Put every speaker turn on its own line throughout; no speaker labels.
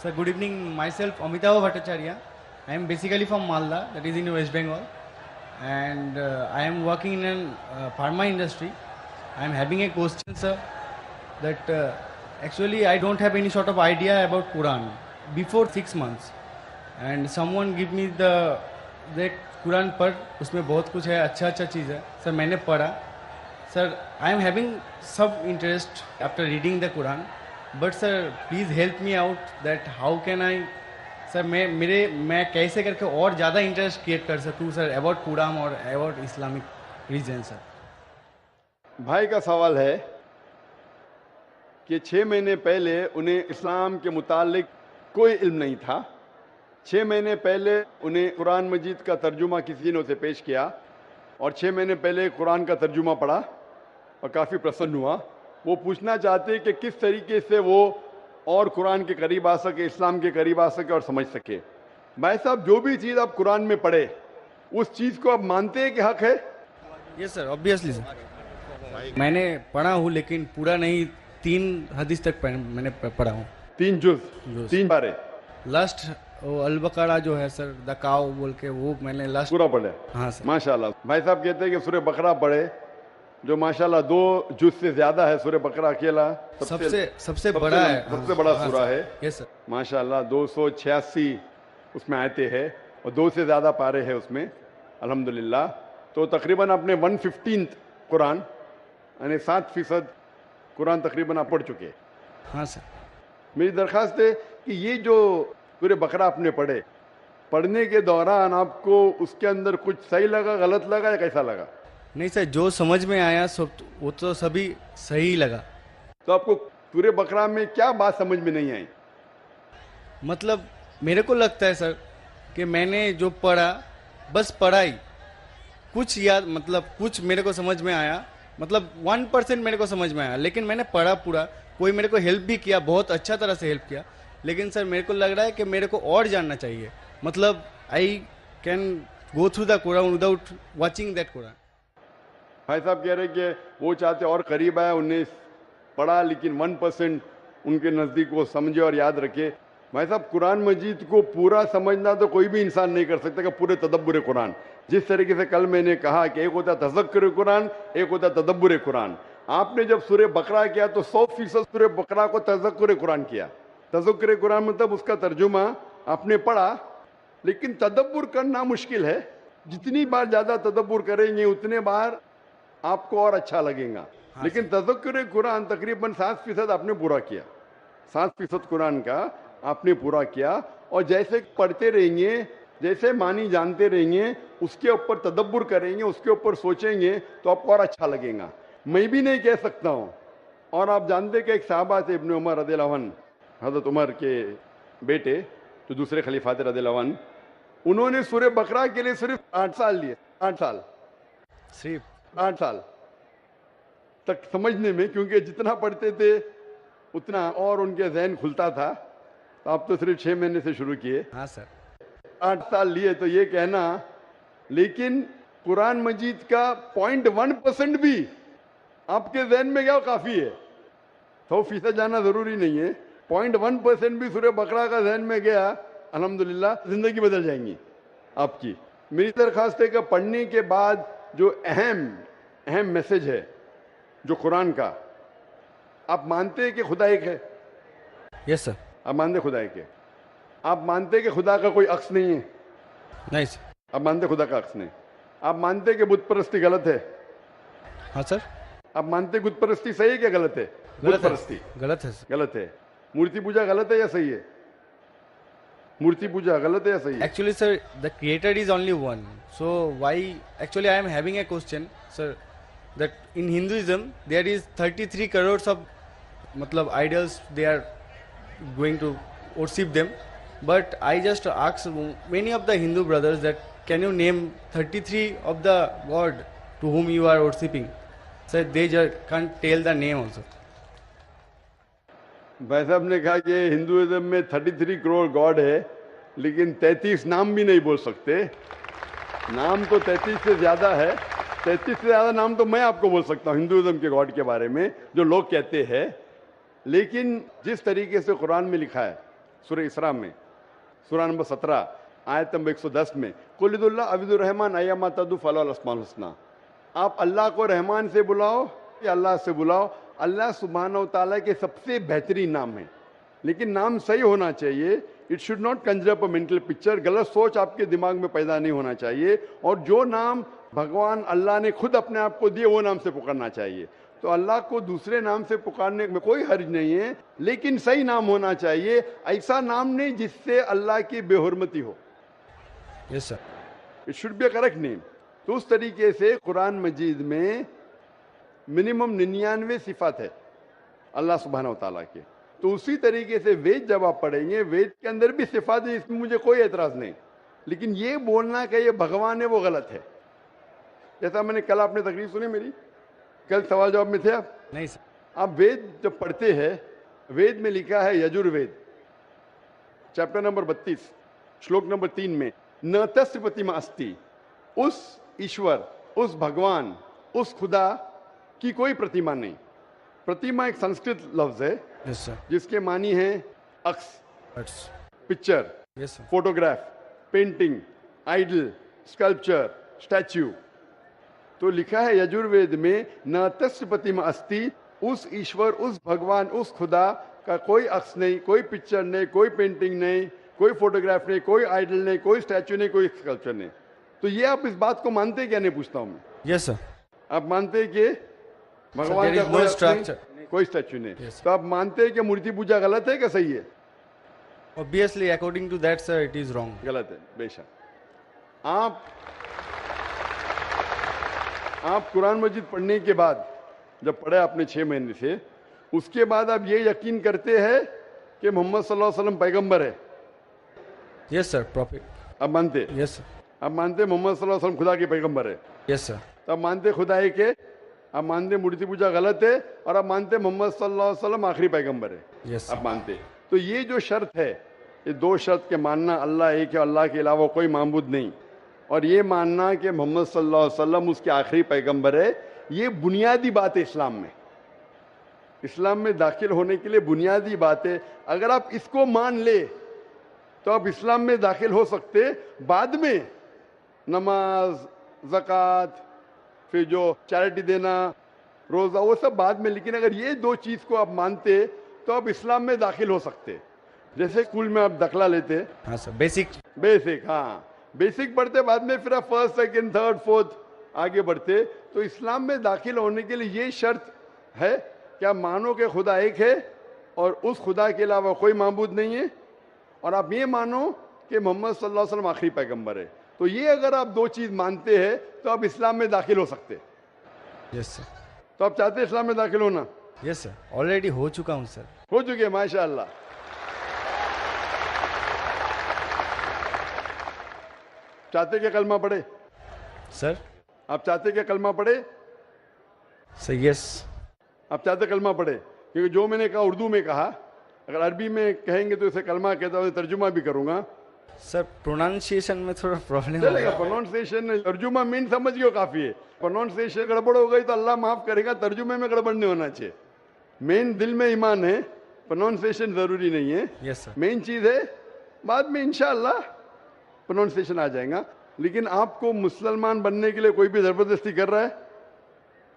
Sir, good evening. Myself, Amitabh Bhattacharya. I am basically from Malda, that is in West Bengal, and I am working in an pharma industry. I am having a question, sir, that actually I don't have any sort of idea about Quran before 6 months, and someone give me the Quran पर उसमें बहुत कुछ है, अच्छा अच्छा चीज़ है sir, मैंने पढ़ा सर. आई एम हैविंग सब interest after reading the Quran, but sir please help me out that how can I sir, मैं कैसे करके और ज़्यादा इंटरेस्ट क्रिएट कर सकूँ सर अबाउट कुरान और अबाउट इस्लामिक रीजन सर.
भाई का सवाल है कि 6 महीने पहले उन्हें इस्लाम के मुतालिक कोई इल्म नहीं था. 6 महीने पहले उन्हें कुरान मजीद का तर्जुमा किसी ने उसे पेश किया और 6 महीने पहले कुरान का तर्जुमा पढ़ा और काफ़ी प्रसन्न हुआ. वो पूछना चाहते हैं कि किस तरीके से वो और कुरान के करीब आ सके, इस्लाम के करीब आ सके और समझ सके. भाई साहब, जो भी चीज़ आप कुरान में पढ़े उस चीज़ को आप मानते हैं कि हक है?
Yes sir, obviously sir. मैंने पढ़ा हूँ लेकिन पूरा नहीं, 3 हदीस तक मैंने पढ़ा हूँ.
3 जुज़, 3 पारे
लास्ट अल बकरा जो है सर, द काव बोल के, वो मैंने लास्ट
पूरा पढ़े.
हाँ सर.
माशाल्लाह. भाई साहब कहते हैं कि सूरह बकरा पढ़े, जो माशाल्लाह 2 जुज़ से ज्यादा है. सूरह बकरा अकेला
सबसे बड़ा है,
सबसे बड़ा सूरा है.
Yes sir.
माशाल्लाह 286 उसमें आयते हैं और 2 से ज़्यादा पारे हैं उसमें, अल्हम्दुलिल्लाह. तो तकरीबन आपने 115th कुरान यानी 7% कुरान तकरीबन आप पढ़ चुके हैं.
हाँ सर.
मेरी दरख्वास्त है कि ये जो सूरह बकरा आपने पढ़े, पढ़ने के दौरान आपको उसके अंदर कुछ सही लगा, गलत लगा या कैसा लगा?
नहीं सर, जो समझ में आया सब वो तो सभी सही लगा.
तो आपको सूरह बकरा में क्या बात समझ में नहीं आई?
मतलब मेरे को लगता है सर कि मैंने जो पढ़ा बस पढ़ाई, कुछ याद, मतलब कुछ मेरे को समझ में आया, मतलब 1% मेरे को समझ में आया, लेकिन मैंने पढ़ा पूरा. कोई मेरे को हेल्प भी किया, बहुत अच्छा तरह से हेल्प किया, लेकिन सर मेरे को लग रहा है कि मेरे को और जानना चाहिए. मतलब I can go through the Quran without watching that Quran.
भाई साहब कह रहे कि वो चाहते और करीब आए, उन्हें पढ़ा लेकिन 1% उनके नज़दीक वो समझे और याद रखे. भाई साहब, कुरान मजीद को पूरा समझना तो कोई भी इंसान नहीं कर सकता कि पूरे तदब्बुर कुरान. जिस तरीके से कल मैंने कहा कि एक होता तज़क्कुर कुरान, एक होता तदब्बुर कुरान. आपने जब सूरह बकरा किया तो 100% सूरह बकरा को तज़क्कुर कुरान किया. तज़क्कुर कुरान मतलब उसका तर्जुमा आपने पढ़ा, लेकिन तदब्बुर करना मुश्किल है. जितनी बार ज़्यादा तदब्बुर करेंगे उतने बार आपको और अच्छा लगेगा. लेकिन तज़क्कुर कुरान तकरीबन 7% आपने पूरा किया. 7% कुरान का आपने पूरा किया, और जैसे पढ़ते रहेंगे, जैसे मानी जानते रहेंगे, उसके ऊपर तदब्बुर करेंगे, उसके ऊपर सोचेंगे तो आपको और अच्छा लगेगा. मैं भी नहीं कह सकता हूँ. और आप जानते कि एक साहबा थे इब्न उमर रज़ियल्लाहु अन्हु, हज़रत उमर के बेटे जो दूसरे खलीफा थे रज़ियल्लाहु अन्हु, उन्होंने सूरह बकरा के लिए सिर्फ 8 साल लिए. 8 साल, सिर्फ 8 साल तक समझने में, क्योंकि जितना पढ़ते थे उतना और उनके जहन खुलता था. तो आप तो सिर्फ 6 महीने से शुरू किए.
हाँ सर.
8 साल लिए तो ये कहना, लेकिन कुरान मजीद का 0.1% भी आपके जहन में क्या काफ़ी है. 100% जाना ज़रूरी नहीं है. 0.1% भी सूरह बकरा का जहन में गया, अल्हम्दुलिल्लाह ज़िंदगी बदल जाएंगी आपकी. मेरी दरख्वास्त है कि पढ़ने के बाद जो अहम मैसेज है जो कुरान का, आप मानते हैं कि खुदा एक है?
Yes sir.
आप मानते खुदा एक है? आप मानते कि खुदा का कोई अक्स नहीं है?
नहीं सर.
आप मानते खुदा का अक्स नहीं? आप मानते कि बुत परस्ती गलत है?
हाँ सर.
आप मानते बुत परस्ती सही है क्या गलत है? बुत परस्ती
गलत है सर.
गलत है. मूर्ति पूजा गलत है या सही है? मूर्ति पूजा गलत है या सही है?
Actually, sir, the creator is only one. So why? Actually, I am having a question, sir. That in Hinduism there is 33 crores of, matlab, idols. They are going to worship them. But I just asked many of the Hindu brothers that can you name 33 of the god to whom you are worshipping? Sir, they just can't tell the name also.
भाई साहब ने कहा कि Hinduism में 33 crore God है, लेकिन 33 नाम भी नहीं बोल सकते. नाम तो 33 से ज़्यादा है. 33 से ज़्यादा नाम तो मैं आपको बोल सकता हूँ हिंदुइज्म के गॉड के बारे में जो लोग कहते हैं. लेकिन जिस तरीके से कुरान में लिखा है, सूरह इसरा में, सूरह नंबर 17 आयत नंबर 110 में, कुलिदुल्ला अबिदुर्रहमान अय्यमा तदु फलाल अस्माउल हुस्ना। आप अल्लाह को रहमान से बुलाओ या अल्लाह से बुलाओ, अल्लाह सुब्हानहू ताला के सबसे बेहतरीन नाम है, लेकिन नाम सही होना चाहिए। It should not Kanjar up a mental picture, गलत सोच आपके दिमाग में पैदा नहीं होना चाहिए। और जो नाम भगवान अल्लाह ने खुद अपने आप को दिए वो नाम से पुकारना चाहिए। तो अल्लाह को दूसरे नाम से पुकारने में कोई हर्ज नहीं है, लेकिन सही नाम होना चाहिए, ऐसा नाम नहीं जिससे अल्लाह की बेहुरमती हो।
Yes sir.
It should be a correct name. तो उस तरीके से कुरान मजीद में मिनिमम 99 सिफात है अल्लाह सुब्हानहू तआला के। तो उसी तरीके से वेद जब आप पढ़ेंगे, वेद के अंदर भी सिफात है, इसमें मुझे कोई एतराज नहीं, लेकिन ये बोलना कि ये भगवान है वो गलत है। जैसा मैंने कल, आपने तकरीर सुनी मेरी, कल सवाल जवाब में थे आप?
नहीं सर।
आप वेद जब पढ़ते हैं, वेद में लिखा है यजुर्वेद चैप्टर नंबर 32 श्लोक नंबर 3 में, न तस्य प्रतिमा अस्ति, उस ईश्वर, उस भगवान, उस खुदा की कोई प्रतिमा नहीं। प्रतिमा एक संस्कृत लफ्ज है
यस सर।
जिसके मानी है अक्स,
That's-
picture,
yes sir.
Photograph, painting, idol, sculpture, statue. तो लिखा है यजुर्वेद में, न तस्य प्रतिमा अस्ति, उस ईश्वर, उस भगवान, उस खुदा का कोई अक्स नहीं, कोई पिक्चर नहीं, कोई पेंटिंग नहीं, कोई फोटोग्राफ नहीं, कोई आइडल नहीं, कोई स्टैच्यू नहीं, कोई स्कल्पचर नहीं। तो ये आप इस बात को मानते क्या? नहीं पूछता हूं मैं।
Yes sir.
आप मानते हैं कि भगवान
there
का
is
कोई
no
अक्स नहीं,
structure.
कोई स्टैच्यू नहीं?
Yes, sir.
तो आप मानते हैं कि मूर्ति पूजा गलत है क्या सही है?
Obviously, according to that, sir, it is wrong.
गलत है बेशक। आप कुरान मजीद पढ़ने के बाद, जब पढ़े आपने 6 महीने से, उसके बाद आप ये यकीन करते हैं कि मोहम्मद सल्लल्लाहु अलैहि वसल्लम पैगंबर है?
Yes sir, prophet.
आप मानते?
Yes sir.
आप मानते मोहम्मद सल्लल्लाहु अलैहि वसल्लम खुदा के पैगंबर है?
Yes sir.
तो आप मानते खुदा एक है, आप मानते मूर्ति पूजा गलत है, और आप मानते मोहम्मद सल्लल्लाहु अलैहि वसल्लम आखिरी पैगंबर है?
Yes
आप
sir.
मानते? तो ये जो शर्त है, ये 2 शर्त के मानना, अल्लाह एक है, अल्लाह के अलावा कोई माबूद नहीं, और ये मानना कि मोहम्मद सल्लल्लाहु अलैहि वसल्लम उसके आखिरी पैगंबर है, ये बुनियादी बात है इस्लाम में। इस्लाम में दाखिल होने के लिए बुनियादी बात है। अगर आप इसको मान ले तो आप इस्लाम में दाखिल हो सकते। बाद में नमाज, ज़कात, फिर जो चैरिटी देना, रोज़ा, वो सब बाद में, लेकिन अगर ये 2 चीज़ को आप मानते तो आप इस्लाम में दाखिल हो सकते। जैसे स्कूल में आप दाखिला लेते,
हाँ सर, बेसिक।
हाँ बेसिक पढ़ते, बाद में फिर आप 1st, 2nd, 3rd, 4th आगे बढ़ते। तो इस्लाम में दाखिल होने के लिए ये शर्त है कि आप मानो कि खुदा एक है और उस खुदा के अलावा कोई माबूद नहीं है, और आप ये मानो कि मोहम्मद सल्लल्लाहु अलैहि वसल्लम आखिरी पैगंबर है। तो ये अगर आप 2 चीज़ मानते हैं तो आप इस्लाम में दाखिल हो सकते।
Yes sir.
तो आप चाहते हैं इस्लाम में दाखिल होना?
यस सर, ऑलरेडी हो चुका हूँ सर।
हो चुके, माशाअल्लाह। चाहते क्या कलमा पढ़े?
सर।
आप चाहते क्या कलमा पढ़े?
Sir yes.
आप चाहते कलमा पढ़े? क्योंकि जो मैंने कहा उर्दू में कहा, अगर अरबी में कहेंगे तो इसे कलमा कहता हूँ, तर्जुमा भी करूंगा।
सर प्रोनाउंसिएशन में थोड़ा प्रॉब्लम
चलेगा, प्रोनाउंसिएशन, तर्जुमा मीन समझ गए काफी है। प्रोनाउंसिएशन गड़बड़ हो गई तो अल्लाह माफ करेगा, तर्जुमे में गड़बड़ नहीं होना चाहिए। मेन दिल में ईमान है, प्रोनाउंसिएशन जरूरी नहीं है।
Yes sir.
मेन चीज है, बाद में इंशाअल्लाह प्रोनाउंसिएशन आ जाएगा। लेकिन आपको मुसलमान बनने के लिए कोई भी जबरदस्ती कर रहा है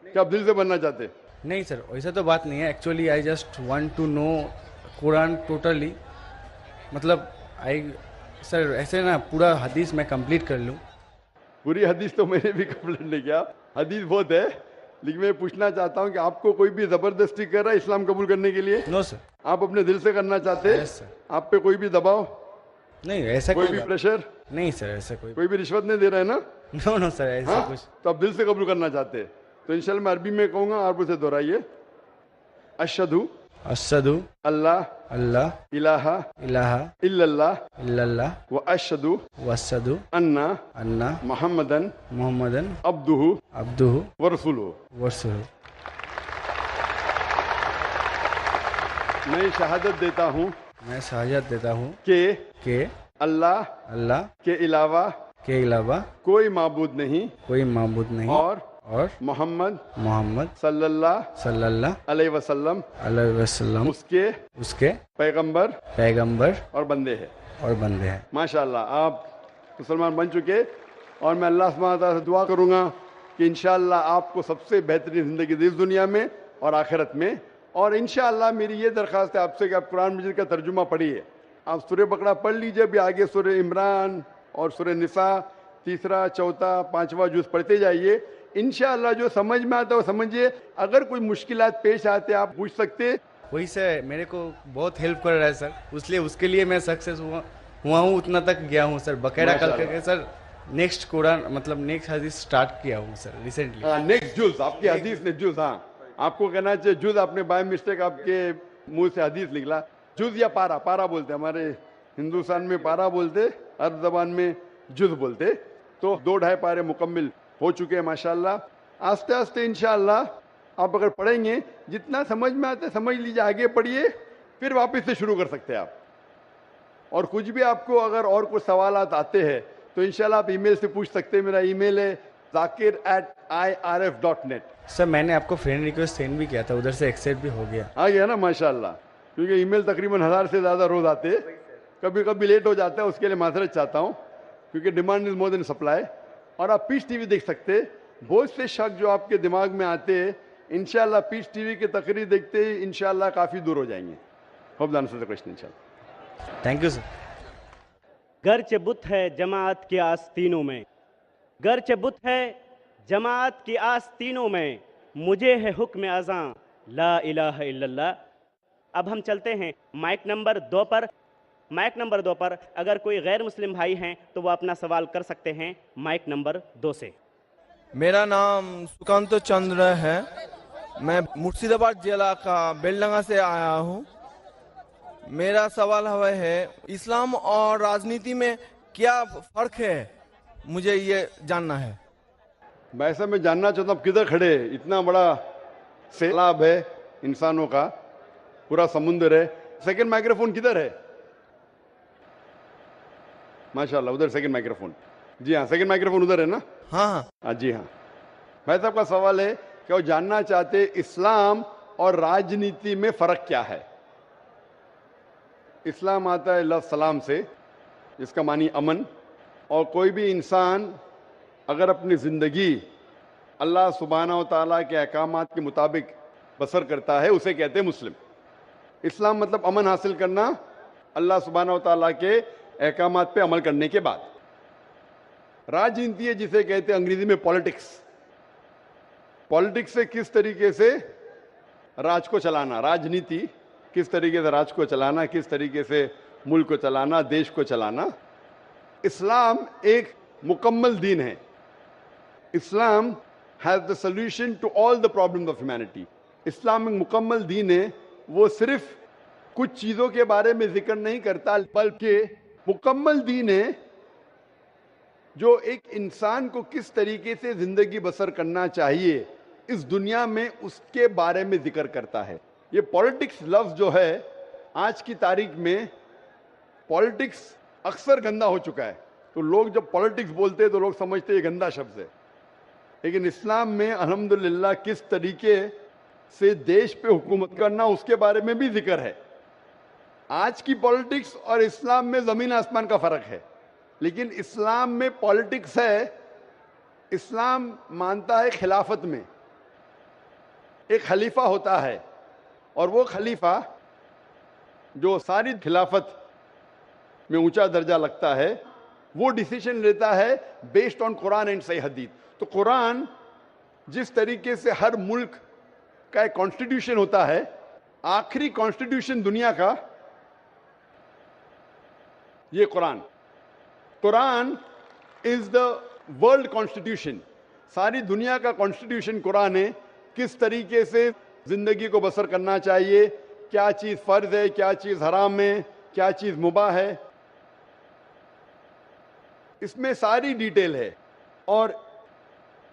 कि आप दिल से बनना चाहते?
नहीं सर, वैसा तो बात नहीं है। Actually I just want to know Quran totally, मतलब आई सर ऐसे ना पूरा हदीस मैं कंप्लीट कर लूँ।
पूरी हदीस तो मैंने भी कंप्लीट नहीं किया, हदीस बहुत है, लेकिन मैं पूछना चाहता हूँ कि आपको कोई भी जबरदस्ती कर रहा है इस्लाम कबूल करने के लिए?
No sir.
आप अपने दिल से करना चाहते?
Yes sir.
आप पे कोई भी दबाव,
नहीं ऐसा
कोई भी प्रेशर,
नहीं सर, ऐसा
कोई भी रिश्वत नहीं दे रहा है ना?
नो नो सर, ऐसा
हाँ?
कुछ।
तो आप दिल से कबूल करना चाहते हैं तो इंशाल्लाह मैं अरबी में कहूंगा, आप उसे दोहराइए। अशहदु
अशहदु
अल्लाह
अल्लाह
इलाहा
इलाहा
इल्लल्लाह
इल्लल्लाह
व अशहदु
वअशहदु
अन्ना
अन्ना
मुहम्मदन
मुहम्मदन
अब्दुहु
अब्दुहु
व रसूलुहु।
वरसूलुहु।
मैं शहादत देता हूँ
मैं शहादत देता हूँ
कि
अल्लाह
के अलावा
के अलावा
कोई माबूद नहीं
कोई माबूद नहीं
और
اور
मोहम्मद
मोहम्मद
सल्लल्लाहु
सल्लल्लाहु
अलैहि वसल्लम
अलैहि वसल्लम
उसके पैगंबर
पैगंबर
और बंदे हैं।
और बंदे हैं।
माशाल्लाह आप मुसलमान बन चुके, और मैं अल्लाह सुब्हानहू व तआला से दुआ करूँगा कि इंशाअल्लाह आपको सबसे बेहतरीन ज़िंदगी दी इस दुनिया में और आखिरत में। और इंशाअल्लाह मेरी ये दरख्वास्त है आपसे कि आप कुरान मजीद का तर्जुमा पढ़िए। आप सूरह बकरा पढ़ लीजिए, भी आगे सूरह इमरान और सूरह निसा तीसरा चौथा पांचवा जुज़ पढ़ते जाइए। इंशाअल्लाह जो समझ में आता है वो समझिए। अगर कोई मुश्किलात पेश आते आप पूछ सकते।
वही सर मेरे को बहुत हेल्प कर रहा है सर, इसलिए उसके लिए मैं सक्सेस हुआ हूँ, उतना तक गया हूँ सर। बकायदा कल करके सर नेक्स्ट कुरान मतलब नेक्स्ट हदीस स्टार्ट किया हूँ सर रिसेंटली।
नेक्स्ट जुज़ आपकी हदीस ने जुज़, हाँ आपको कहना चाहिए जुज़, आपने बाय मिस्टेक आपके मुंह से हदीस निकला। जुज़ या पारा, पारा बोलते हमारे हिंदुस्तान में, पारा बोलते, अरब ज़बान में जुज़ बोलते। तो 2-2.5 पारे मुकम्मिल हो चुके हैं माशाल्लाह। आस्ते आस्ते इंशाअल्लाह आप अगर पढ़ेंगे जितना समझ में आता है समझ लीजिए, आगे पढ़िए, फिर वापस से शुरू कर सकते हैं आप। और कुछ भी आपको अगर और कुछ सवालात आते हैं तो इंशाल्लाह आप ईमेल से पूछ सकते हैं। मेरा ईमेल है zakir@irf.net।
सर मैंने आपको फ्रेंड रिक्वेस्ट सेंड भी किया था, उधर से एक्सेप्ट भी हो गया।
आ गया ना माशाल्लाह, क्योंकि ईमेल तकरीबन 1000 से ज़्यादा रोज़ आते हैं, कभी कभी लेट हो जाता है, उसके लिए माजरत चाहता हूँ, क्योंकि demand is more than supply. और आप पीस टीवी देख सकते हैं। बहुत से शक जो आपके दिमाग में आते हैं इंशाल्लाह पीस टीवी की तकरीर देखते ही इंशाल्लाह काफ़ी दूर हो जाएंगे। Hope that answers the question इंशाल्लाह।
Thank you sir.
गर्च बुत है जमात की आस्तीनों में, गर्च बुत है जमात की आस्तीनों में, मुझे है हुक्म अज़ां ला इलाहा इल्लल्लाह। अब हम चलते हैं माइक नंबर 2 पर। माइक नंबर 2 पर अगर कोई गैर मुस्लिम भाई हैं तो वो अपना सवाल कर सकते हैं माइक नंबर 2 से।
मेरा नाम सुकांत चंद्र है, मैं मुर्शिदाबाद जिला का बेलडंगा से आया हूँ। मेरा सवाल है इस्लाम और राजनीति में क्या फ़र्क है, मुझे ये जानना है।
वैसे मैं जानना चाहता हूँ किधर खड़े हैं? इतना बड़ा सैलाब है इंसानों का, पूरा समुंदर है। सेकंड माइक्रोफोन किधर है? माशाल्लाह उधर सेकंड माइक्रोफोन। जी हाँ, सेकंड माइक्रोफोन उधर है ना?
हाँ
हाँ जी हाँ। भाई साहब का सवाल है कि वो जानना चाहते इस्लाम और राजनीति में फर्क क्या है। इस्लाम आता है लफ्ज़ सलाम से, जिसका मानी अमन। और कोई भी इंसान अगर अपनी ज़िंदगी अल्लाह सुब्हानहू व तआला के अहकामात के मुताबिक बसर करता है उसे कहते हैं मुस्लिम। इस्लाम मतलब अमन हासिल करना अल्लाह सुब्हानहू व तआला के अहकामात पे अमल करने के बाद। राजनीति है जिसे कहते हैं अंग्रेजी में पॉलिटिक्स। पॉलिटिक्स से किस तरीके से राज को चलाना, राजनीति किस तरीके से राज को चलाना, किस तरीके से मुल्क को चलाना, देश को चलाना। इस्लाम एक मुकम्मल दीन है। Islam has the solution to all the problems of humanity. इस्लाम एक मुकम्मल दीन है, वो सिर्फ कुछ चीज़ों के बारे में जिक्र नहीं करता, बल्कि मुकम्मल दीन है जो एक इंसान को किस तरीके से ज़िंदगी बसर करना चाहिए इस दुनिया में उसके बारे में जिक्र करता है। ये पॉलिटिक्स लफ्ज़ जो है आज की तारीख में, पॉलिटिक्स अक्सर गंदा हो चुका है। तो लोग जब पॉलिटिक्स बोलते हैं तो लोग समझते हैं ये गंदा शब्द है, लेकिन इस्लाम में अल्हम्दुलिल्लाह किस तरीके से देश पे हुकूमत करना उसके बारे में भी जिक्र है। आज की पॉलिटिक्स और इस्लाम में ज़मीन आसमान का फ़र्क है, लेकिन इस्लाम में पॉलिटिक्स है। इस्लाम मानता है खिलाफत में एक खलीफा होता है, और वो खलीफा जो सारी खिलाफत में ऊंचा दर्जा लगता है वो डिसीजन लेता है बेस्ड ऑन कुरान एंड सही हदीस। तो कुरान जिस तरीके से हर मुल्क का एक कॉन्स्टिट्यूशन होता है, आखिरी कॉन्स्टिट्यूशन दुनिया का ये Quran. Quran is the world constitution. सारी दुनिया का कॉन्स्टिट्यूशन कुरान है। किस तरीके से जिंदगी को बसर करना चाहिए, क्या चीज फर्ज है, क्या चीज हराम है, क्या चीज मुबाह है, इसमें सारी डिटेल है। और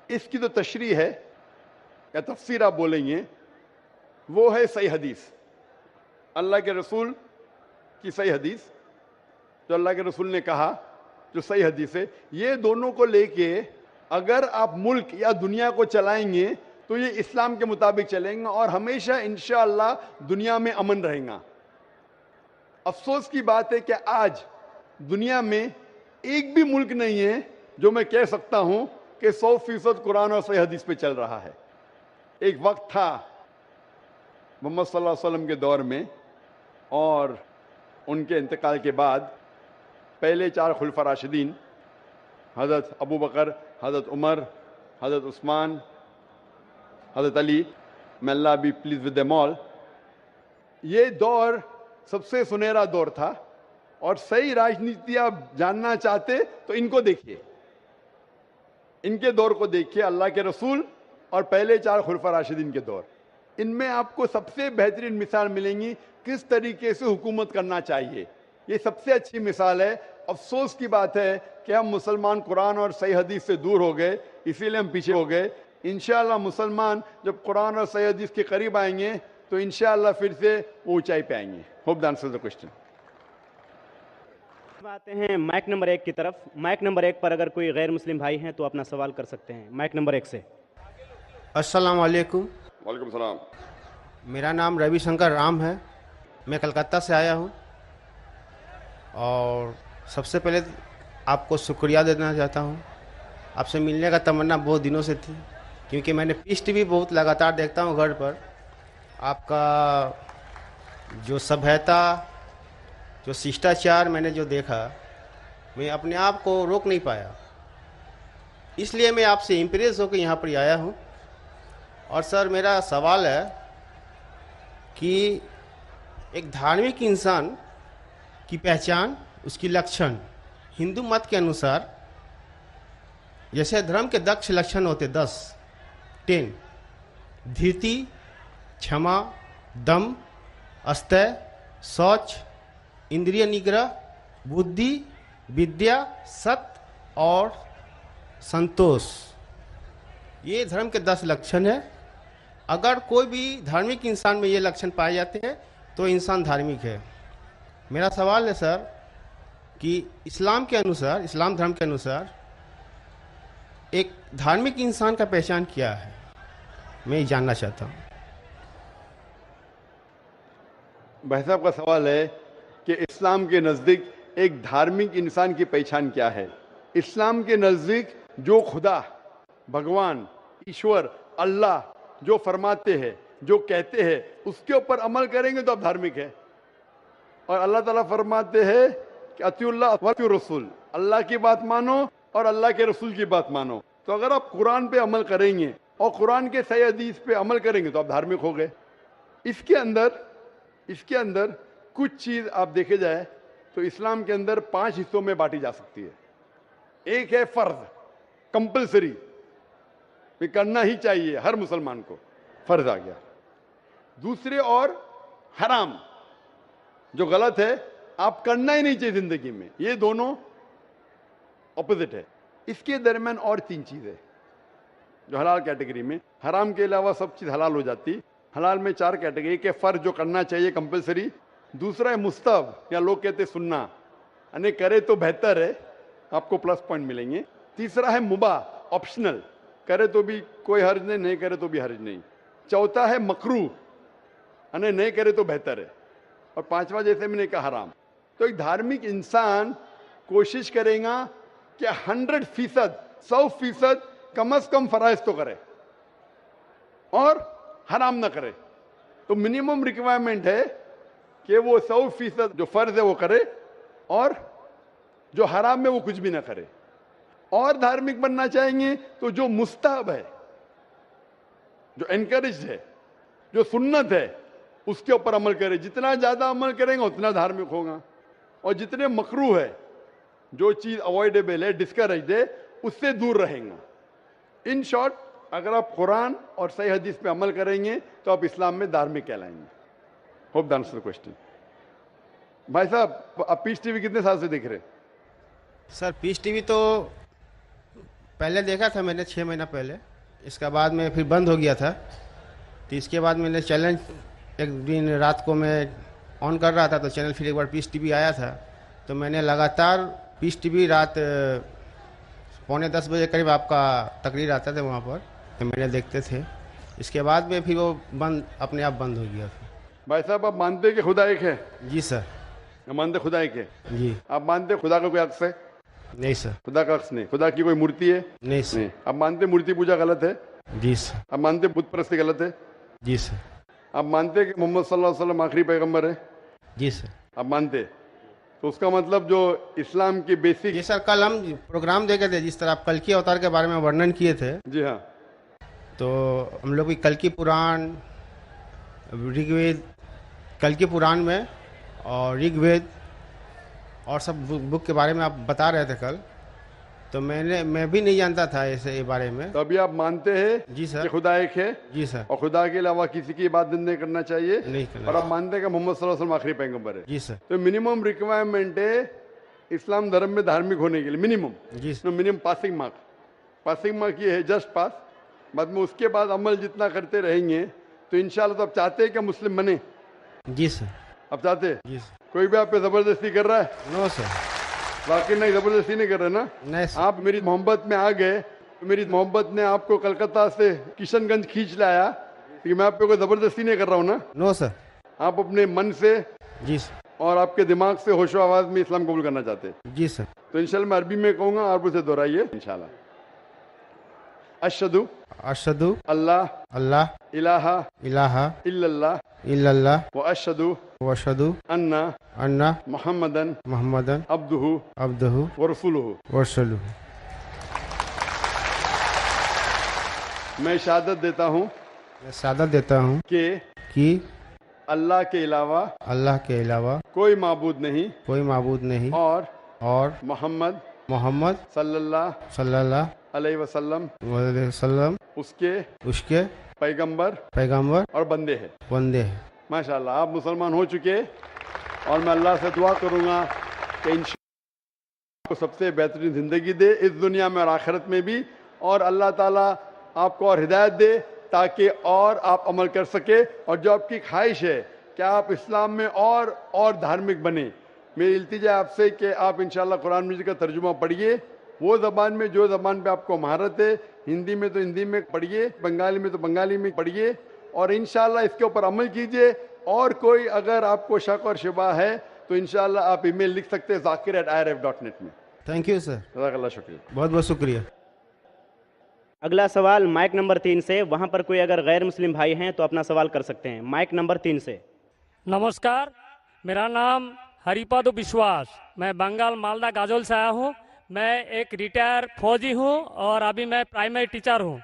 इसकी जो तशरीह है या तफसीर आप बोलेंगे वो है सही हदीस, अल्लाह के रसूल की सही हदीस, जो अल्लाह के रसूल ने कहा, जो सही हदीस है। ये दोनों को लेके اگر آپ ملک یا دنیا کو چلائیں گے تو یہ اسلام کے مطابق چلیں گا اور ہمیشہ انشاءاللہ دنیا میں امن رہے گا. افسوس کی بات ہے کہ آج دنیا میں ایک بھی ملک نہیں ہے جو میں کہہ سکتا ہوں کہ 100% قرآن اور صحیح حدیث پہ چل رہا ہے. ایک وقت تھا محمد صلی اللہ علیہ وسلم کے دور میں اور ان کے انتقال کے بعد پہلے 4 خلفاء راشدین حضرت ابو بکر، حضرت عمر، حضرت عثمان، حضرت علی، may Allah be pleased with them all، یہ دور سب سے سنہرا دور تھا. اور صحیح راجنیتی آپ جاننا چاہتے تو ان کو دیکھیے، ان کے دور کو دیکھیے، اللہ کے رسول اور پہلے 4 خلفاء راشدین کے دور. ان میں آپ کو سب سے بہترین مثال ملیں گی کس طریقے سے حکومت کرنا چاہیے. یہ سب سے اچھی مثال ہے. افسوس کی بات ہے کہ ہم مسلمان قرآن اور صحیح حدیث سے دور ہو گئے، اسی لیے ہم پیچھے ہو گئے. انشاءاللہ مسلمان جب قرآن اور صحیح حدیث کے قریب آئیں گے تو انشاءاللہ پھر سے اونچائی پہ آئیں گے. Hope the answer the question.
آتے ہیں مائک نمبر 1 کی طرف. مائک نمبر 1 پر اگر کوئی غیر مسلم بھائی ہیں تو اپنا سوال کر سکتے ہیں. مائک نمبر 1 سے.
السلام علیکم.
وعلیکم السلام.
میرا نام روی شنکر رام ہے. میں کلکتہ سے آیا ہوں اور سب سے پہلے آپ کو شکریہ دینا چاہتا ہوں. آپ سے ملنے کا تمنا بہت دنوں سے تھی کیونکہ میں نے پیس ٹی وی بہت لگاتار دیکھتا ہوں گھر پر. آپ کا جو سبھیتا، جو ششٹاچار میں نے جو دیکھا، میں اپنے آپ کو روک نہیں پایا. اس لیے میں آپ سے امپریس ہو کے یہاں پر آیا ہوں. اور سر میرا سوال ہے کہ ایک دھارمک انسان کی پہچان، اس کی لکشن ہندو مت کے انوسار جیسے دھرم کے 10 لکشن ہوتے 10 دھیرتی، چھما، دم، استے، شوچ، اندریہ نگرہ، بدھی، ودیا، ست اور سنتوش. یہ دھرم کے 10 لکشن ہیں. اگر کوئی بھی دھارمک انسان میں یہ لکشن پائے جاتے ہیں تو انسان دھارمک ہے. میرا سوال ہے سر کہ اسلام کے انوسار، اسلام دھرم کے انوسار ایک دھارمک انسان کا پہچان کیا ہے، میں یہ جاننا چاہتا ہوں.
بھائی صاحب کا سوال ہے کہ اسلام کے نزدیک ایک دھارمک انسان کی پہچان کیا ہے. اسلام کے نزدیک جو خدا، بھگوان، ایشور، اللہ جو فرماتے ہیں، جو کہتے ہیں، اس کے اوپر عمل کریں گے تو آپ دھارمک ہیں. اور اللہ تعالیٰ فرماتے ہیں کہ اطیعوا اللہ واطیعوا الرسول، اللہ کی بات مانو اور اللہ کے رسول کی بات مانو. تو اگر آپ قرآن پہ عمل کریں گے اور قرآن کے صحیح حدیث پہ عمل کریں گے تو آپ دھارمک ہو گئے. اس کے اندر کچھ چیز آپ دیکھے جائے تو اسلام کے اندر 5 حصوں میں بانٹی جا سکتی ہے. ایک ہے فرض، کمپلسری، یہ کرنا ہی چاہیے ہر مسلمان کو، فرض آ گیا. دوسرے اور حرام، جو غلط ہے، آپ کرنا ہی نہیں چاہیے زندگی میں. یہ دونوں اپوزٹ ہے. اس کے درمیان اور 3 چیزیں جو حلال کیٹیگری میں، حرام کے علاوہ سب چیز حلال ہو جاتی. حلال میں 4 کیٹیگری. ایک ہے فرض جو کرنا چاہیے کمپلسری، دوسرا ہے مستحب یا لوگ کہتے سننا، یعنی کرے تو بہتر ہے، آپ کو پلس پوائنٹ ملیں گے. تیسرا ہے مباح، آپشنل، کرے تو بھی کوئی حرج نہیں، نہیں کرے تو بھی حرج نہیں. چوتھا ہے مکروہ، یعنی نہیں کرے تو بہتر ہے. اور 5واں جیسے میں نے کہا حرام. تو ایک دھارمک انسان کوشش کرے گا کہ 100%، 100% کم از کم فرائض تو کرے اور حرام نہ کرے. تو منیمم ریکوائرمنٹ ہے کہ وہ 100% جو فرض ہے وہ کرے اور جو حرام ہے وہ کچھ بھی نہ کرے. اور دھارمک بننا چاہیں گے تو جو مستحب ہے، جو انکریجڈ ہے، جو سنت ہے، اس کے اوپر عمل کرے. جتنا زیادہ عمل کریں گے اتنا دھارمک ہوگا. اور جتنے مکروہ ہے، جو چیز اوائڈیبل ہے، ڈسکریجڈ ہے، اس سے دور رہیں گا. ان شارٹ، اگر آپ قرآن اور صحیح حدیث پہ عمل کریں گے تو آپ اسلام میں دھارمک کہلائیں گے. Hope the answer question. بھائی صاحب، آپ پیس ٹی وی کتنے سال سے دیکھ رہے؟
سر پیس ٹی وی تو پہلے دیکھا تھا میں نے 6 مہینہ پہلے. اس کے بعد میں پھر بند ہو گیا تھا. تو اس کے بعد میں نے چینل ایک دن رات کو میں آن کر رہا تھا تو چینل پھر ایک بار پیس ٹی وی آیا تھا تو میں نے لگاتار پیس ٹی وی رات 9:45 बजे करीब आपका तकरीर आता था वहाँ पर, तो मैंने देखते थे। इसके बाद में फिर वो बंद, अपने आप बंद हो गया फिर।
भाई साहब, आप मानते हैं कि खुदा एक है?
जी सर।
आप मानते खुदा एक है?
जी।
आप मानते हैं खुदा का कोई अक्स है?
नहीं सर।
खुदा का अक्स नहीं। खुदा की कोई मूर्ति है?
नहीं सर।
नहीं। आप मानते हैं मूर्ति पूजा गलत है?
जी सर।
आप मानते हैं बुत परस्ती गलत है?
जी सर।
आप मानते हैं कि मोहम्मद सल्लल्लाहु अलैहि वसल्लम आखिरी पैगंबर है?
जी सर।
आप मानते हैं? तो उसका मतलब जो इस्लाम की बेसिक।
जी सर, कल हम प्रोग्राम देखे थे, जिस तरह आप कल की अवतार के बारे में वर्णन किए थे,
जी हाँ,
तो हम लोग भी कल की पुराण, ऋग्वेद, कल की पुराण में और ऋग्वेद और सब बुक के बारे में आप बता रहे थे कल, तो मैं भी नहीं जानता था ऐसे ये बारे में।
तो अभी आप मानते हैं
जी सर।
कि खुदा एक है?
जी सर।
और खुदा के अलावा किसी की इबादत नहीं करना चाहिए?
नहीं करना।
और आप मानते हैं कि मोहम्मद सल्लल्लाहु अलैहि वसल्लम आखिरी पैगंबर है?
जी सर।
तो मिनिमम रिक्वायरमेंट है इस्लाम धर्म में धार्मिक होने के लिए, मिनिमम।
जी सर।
मिनिमम पासिंग मार्क ये है, जस्ट पास। बाद में उसके बाद अमल जितना करते रहेंगे तो इंशाल्लाह। तो आप चाहते हैं कि मुस्लिम बने?
जी सर।
आप चाहते हैं?
जी सर।
कोई भी आप पे जबरदस्ती कर रहा है?
No sir.
वाकई नहीं, जबरदस्ती नहीं कर रहे ना?
नहीं सर।
आप मेरी मोहब्बत में आ गए तो मेरी मोहब्बत ने आपको कलकत्ता से किशनगंज खींच लाया, कि मैं आप पे कोई जबरदस्ती नहीं कर रहा हूँ ना?
No sir.
आप अपने मन से
जी सर।
और आपके दिमाग से होशो आवाज में इस्लाम कबूल करना चाहते हैं?
जी सर।
तो इंशाल्लाह मैं अरबी में कहूंगा, आप उसे दोहराइए इंशाल्लाह। अशहदु
अशहदु
अल्लाह
अल्लाह
इलाहा
इलाहा
इल्लल्लाह
इल्लल्लाह
व अशहदु
व अशहदु
अन्ना
अन्ना
मुहम्मदन
मुहम्मदन
अब्दुहु
अब्दुहु
व रसूलुहु।
व रसूलुहु।
मैं शहादत देता हूँ
मैं शहादत देता हूँ कि
अल्लाह के अलावा
अल्लाह के अलावा
कोई माबूद नहीं
कोई माबूद नहीं और
मोहम्मद
मोहम्मद सल्लल्लाहु
अलैहि वसल्लम
वसल्लम उसके पैगंबर
और बंदे हैं।
बंदे हैं।
माशाल्लाह, आप मुसलमान हो चुके। और मैं अल्लाह से दुआ करूंगा कि इंशाअल्लाह को सबसे बेहतरीन जिंदगी दे इस दुनिया में और आखिरत में भी, और अल्लाह ताला आपको और हिदायत दे ताकि और आप अमल कर सके। और जो आपकी ख्वाहिश है कि आप इस्लाम में और धार्मिक बने, मेरी इल्तिजा है आपसे कि आप इंशाअल्लाह कुरान मजीद का तर्जुमा पढ़िए, वो ज़बान में जो ज़बान पे आपको महारत है। हिंदी में तो हिंदी में पढ़िए, बंगाली में तो बंगाली में पढ़िए, और इंशाअल्लाह इसके ऊपर अमल कीजिए। और कोई अगर आपको शक और शुबा है तो इंशाअल्लाह आप ईमेल लिख सकते हैं zakir@irf.net में।
Thank you sir.
जज़ाकल्लाह, शुक्रिया।
बहुत बहुत शुक्रिया।
अगला सवाल माइक नंबर 3 से, वहां पर कोई अगर गैर मुस्लिम भाई हैं तो अपना सवाल कर सकते हैं। माइक नंबर 3 से।
नमस्कार, मेरा नाम हरिपद विश्वास, मैं बंगाल मालदा गाजोल से आया हूँ। मैं एक रिटायर फौजी हूँ और अभी मैं प्राइमरी टीचर हूँ।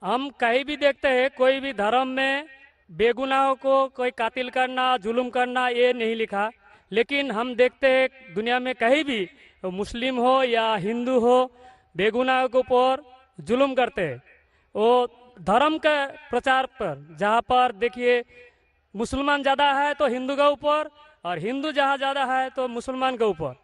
हम कहीं भी देखते हैं कोई भी धर्म में बेगुनाहों को कोई कातिल करना, जुल्म करना, ये नहीं लिखा। लेकिन हम देखते हैं दुनिया में कहीं भी मुस्लिम हो या हिंदू हो, बेगुनाहों के ऊपर जुल्म करते हैं। वो धर्म के प्रचार पर, जहाँ पर देखिए मुसलमान ज़्यादा है तो हिंदू के ऊपर, और हिंदू जहाँ ज़्यादा है तो मुसलमान के ऊपर।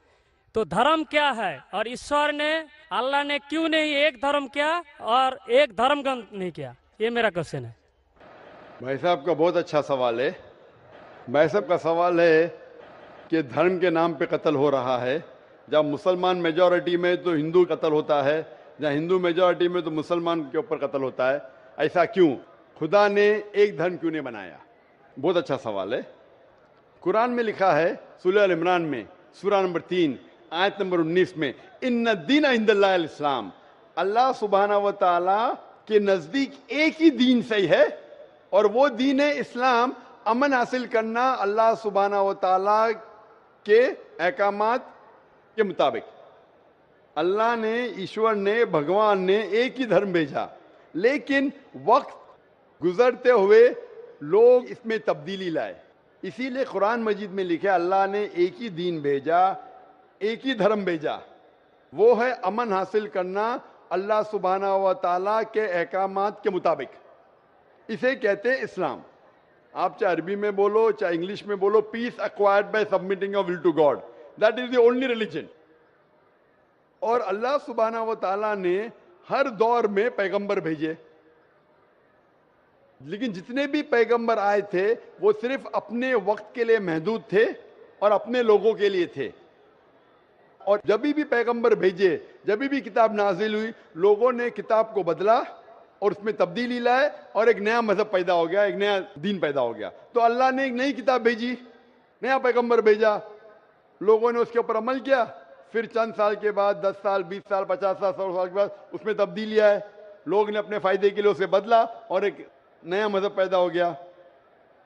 तो धर्म क्या है, और ईश्वर ने, अल्लाह ने क्यों नहीं एक धर्म किया और एक धर्म का नहीं किया? ये मेरा क्वेश्चन है।
भाई साहब का बहुत अच्छा सवाल है। भाई साहब का सवाल है कि धर्म के नाम पे कत्ल हो रहा है। जब मुसलमान मेजॉरिटी में तो हिंदू कत्ल होता है, जहाँ हिंदू मेजॉरिटी में तो मुसलमान के ऊपर कत्ल होता है। ऐसा क्यों? खुदा ने एक धर्म क्यों नहीं बनाया? बहुत अच्छा सवाल है। कुरान में लिखा है सूरह अल इमरान में, सूरह नंबर 3 आयत नंबर 19 में, इन्ना दीन इंदल्लाहिल इस्लाम, अल्लाह सुब्हानहू व तआला के नजदीक एक ही दीन सही है, और वो दीन है इस्लाम। अमन हासिल करना अल्लाह सुब्हानहू व तआला के अहकामात के मुताबिक। अल्लाह ने, ईश्वर ने, भगवान ने एक ही धर्म भेजा, लेकिन वक्त गुजरते हुए लोग इसमें तब्दीली लाए। इसीलिए कुरान मजीद में लिखा अल्लाह ने एक ही दीन भेजा, एक ही धर्म भेजा, वो है अमन हासिल करना अल्लाह सुब्हानहू व तआला के अहकामात के मुताबिक। इसे कहते हैं इस्लाम। आप चाहे अरबी में बोलो, चाहे इंग्लिश में बोलो, peace acquired by submitting your will to God, that is the only religion. और अल्लाह सुब्हानहू व तआला ने हर दौर में पैगंबर भेजे, लेकिन जितने भी पैगंबर आए थे वो सिर्फ अपने वक्त के लिए महदूद थे और अपने लोगों के लिए थे। اور جب بھی پیغمبر بھیجے، جب بھی کتاب نازل ہوئی، لوگوں نے کتاب کو بدلا اور اس میں تبدیلی لائے اور ایک نیا مذہب پیدا ہو گیا، ایک نیا دین پیدا ہو گیا. تو اللہ نے ایک نئی کتاب بھیجی، نیا پیغمبر بھیجا، لوگوں نے اس کے اوپر عمل کیا. پھر چند سال کے بعد 10 سال 20 سال 50 سال 100 سال کے بعد اس میں تبدیلی آئے، لوگ نے اپنے فائدے کے لیے اسے بدلا اور ایک نیا مذہب پیدا ہو گیا،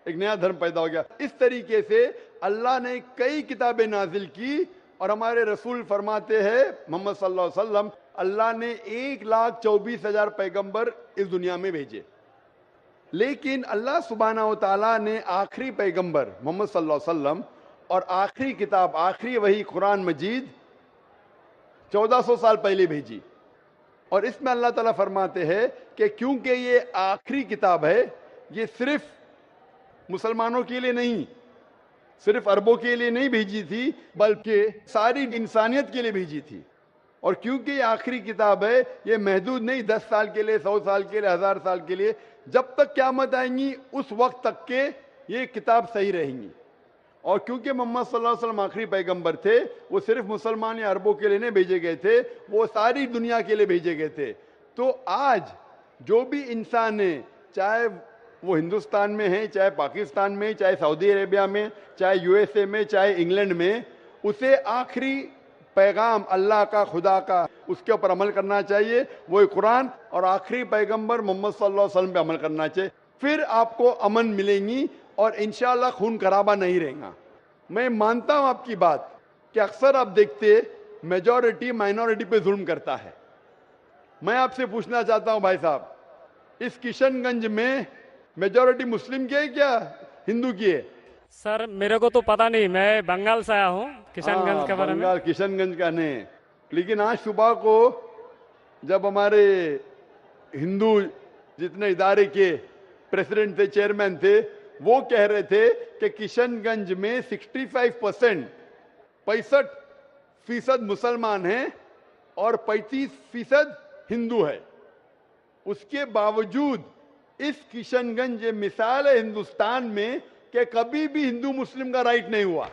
ایک نیا دھرم پیدا ہو گیا. اس طریقے سے اللہ نے کئی کتابیں نازل کی اور ہمارے رسول فرماتے ہیں محمد صلی اللہ علیہ وسلم، اللہ نے 1,24,000 پیغمبر اس دنیا میں بھیجے. لیکن اللہ سبحانہ و تعالیٰ نے آخری پیغمبر محمد صلی اللہ علیہ وسلم اور آخری کتاب، آخری وحی قرآن مجید 1400 سال پہلے بھیجی. اور اس میں اللہ تعالیٰ فرماتے ہیں کہ کیونکہ یہ آخری کتاب ہے، یہ صرف مسلمانوں کے لیے نہیں، صرف عربوں کے لیے نہیں بھیجی تھی، بلکہ ساری انسانیت کے لیے بھیجی تھی. اور کیونکہ یہ آخری کتاب ہے، یہ محدود نہیں 10 سال کے لیے، 100 سال کے لیے، 1000 سال کے لیے، جب تک قیامت آئیں گی اس وقت تک کہ یہ کتاب صحیح رہیں گی. اور کیونکہ محمد صلی اللہ علیہ وسلم آخری پیغمبر تھے، وہ صرف مسلمان یا عربوں کے لیے نہیں بھیجے گئے تھے، وہ ساری دنیا کے لیے بھیجے گئے تھے. تو آج جو بھی انسان ہے، چاہے وہ ہندوستان میں ہے، چاہے پاکستان میں، چاہے سعودی عربیہ میں، چاہے USA میں، چاہے انگلینڈ میں، اسے آخری پیغام اللہ کا، خدا کا، اس کے اوپر عمل کرنا چاہیے، وہی قرآن، اور آخری پیغمبر محمد صلی اللہ علیہ وسلم پہ عمل کرنا چاہیے. پھر آپ کو امن ملیں گی اور انشاءاللہ خون خرابہ نہیں رہے گا. میں مانتا ہوں آپ کی بات کہ اکثر آپ دیکھتے میجورٹی مائنورٹی پہ ظلم کرتا ہے. میں آپ سے پوچھنا چاہتا ہوں بھائی صاحب، اس کشن گنج میں میجورٹی مسلم کی ہے کیا ہندو کی ہے؟
سر میرے کو تو پتا نہیں، میں بنگال سے آیا ہوں، کشن گنج کے بارے میں.
بنگال کشن گنج کا نہیں. لیکن آج صبح کو جب ہمارے ہندو جتنے ادارے کے پریزیڈنٹ تھے، چیئرمین تھے، وہ کہہ رہے تھے کہ کشن گنج میں 65% مسلمان ہیں اور 35% ہندو ہے. اس کے باوجود اس کشن گنج مثال ہے ہندوستان میں کہ کبھی بھی ہندو مسلم کا رائٹ نہیں ہوا.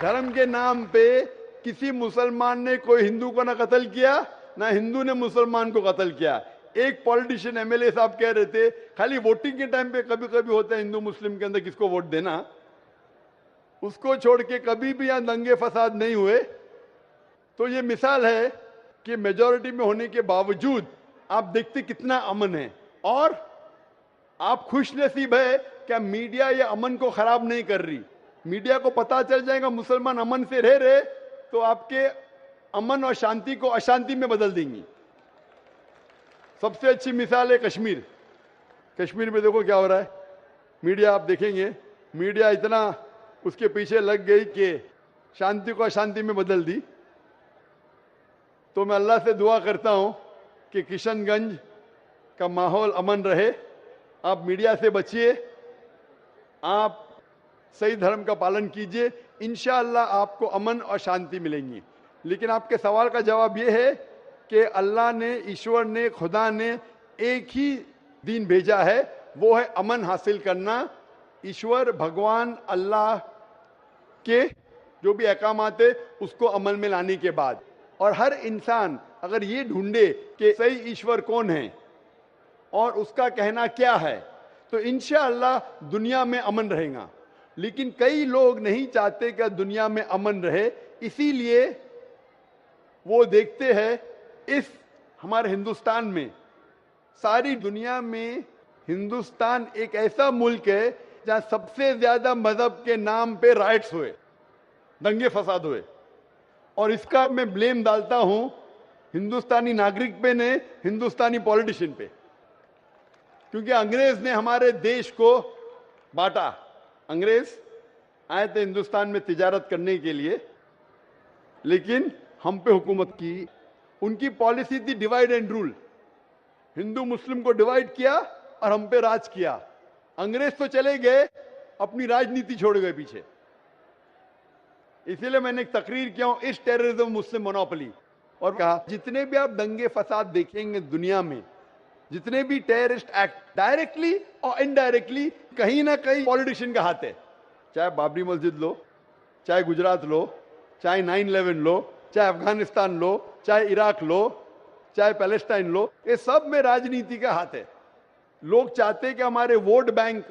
دھرم کے نام پہ کسی مسلمان نے کوئی ہندو کو نہ قتل کیا، نہ ہندو نے مسلمان کو قتل کیا. ایک پولیٹیشین MLA صاحب کہہ رہے تھے خالی ووٹنگ کے ٹائم پہ کبھی کبھی ہوتا ہے ہندو مسلم کے اندر کس کو ووٹ دینا، اس کو چھوڑ کے کبھی بھی یہاں دنگے فساد نہیں ہوئے. تو یہ مثال ہے کہ میجورٹی میں ہونے کے باوجود آپ دیکھتے کتنا امن ہے. اور آپ خوش نصیب ہے کہ میڈیا یہ امن کو خراب نہیں کر رہی. میڈیا کو پتا چل جائے گا مسلمان امن سے رہ رہے تو آپ کے امن اور شانتی کو اشانتی میں بدل دیں گی. سب سے اچھی مثال ہے کشمیر. کشمیر میں دیکھو کیا ہو رہا ہے. میڈیا آپ دیکھیں گے، میڈیا اتنا اس کے پیچھے لگ گئی کہ شانتی کو اشانتی میں بدل دی. تو میں اللہ سے دعا کرتا ہوں کہ کشن گنج کا ماحول امن رہے. آپ میڈیا سے بچیے، آپ صحیح دھرم کا پالن کیجئے، انشاءاللہ آپ کو امن اور شانتی ملیں گی. لیکن آپ کے سوال کا جواب یہ ہے کہ اللہ نے، ایشور نے، خدا نے ایک ہی دین بھیجا ہے، وہ ہے امن حاصل کرنا. ایشور بھگوان اللہ کے جو بھی احکامات ہے اس کو عمل میں لانے کے بعد، اور ہر انسان اگر یہ ڈھونڈے کہ صحیح ایشور کون ہے اور اس کا کہنا کیا ہے تو انشاءاللہ دنیا میں امن رہے گا. لیکن کئی لوگ نہیں چاہتے کہ دنیا میں امن رہے، اسی لیے وہ دیکھتے ہیں اس ہمارے ہندوستان میں، ساری دنیا میں ہندوستان ایک ایسا ملک ہے جہاں سب سے زیادہ مذہب کے نام پہ رائٹس ہوئے، دنگے فساد ہوئے. اور اس کا میں بلیم ڈالتا ہوں ہندوستانی ناگرک پہ نہیں، ہندوستانی پولیٹیشین پہ. کیونکہ انگریز نے ہمارے دیش کو بانٹا. انگریز آئے تھے ہندوستان میں تجارت کرنے کے لیے، لیکن ہم پہ حکومت کی. ان کی پالیسی تھی ڈیوائڈ اینڈ رول. ہندو مسلم کو ڈیوائڈ کیا اور ہم پہ راج کیا. انگریز تو چلے گئے، اپنی راجنیتی چھوڑ گئے پیچھے. اسی لیے میں نے ایک تقریر کیا ہوں اس ٹیررزم مسلم مونوپلی، اور کہا جتنے بھی آپ دنگے فساد دیکھیں گے دنیا میں، جتنے بھی ٹیررسٹ ایکٹ ڈائریکٹلی اور انڈائریکٹلی کہیں نہ کہیں پولیٹیشین کا ہاتھ ہے. चाहे बाबरी मस्जिद लो, चाहे गुजरात लो, चाहे 9/11 लो, चाहे अफगानिस्तान लो, चाहे इराक लो, चाहे पैलेस्टाइन लो, ये सब में राजनीति का हाथ है। लोग चाहते हैं कि हमारे वोट बैंक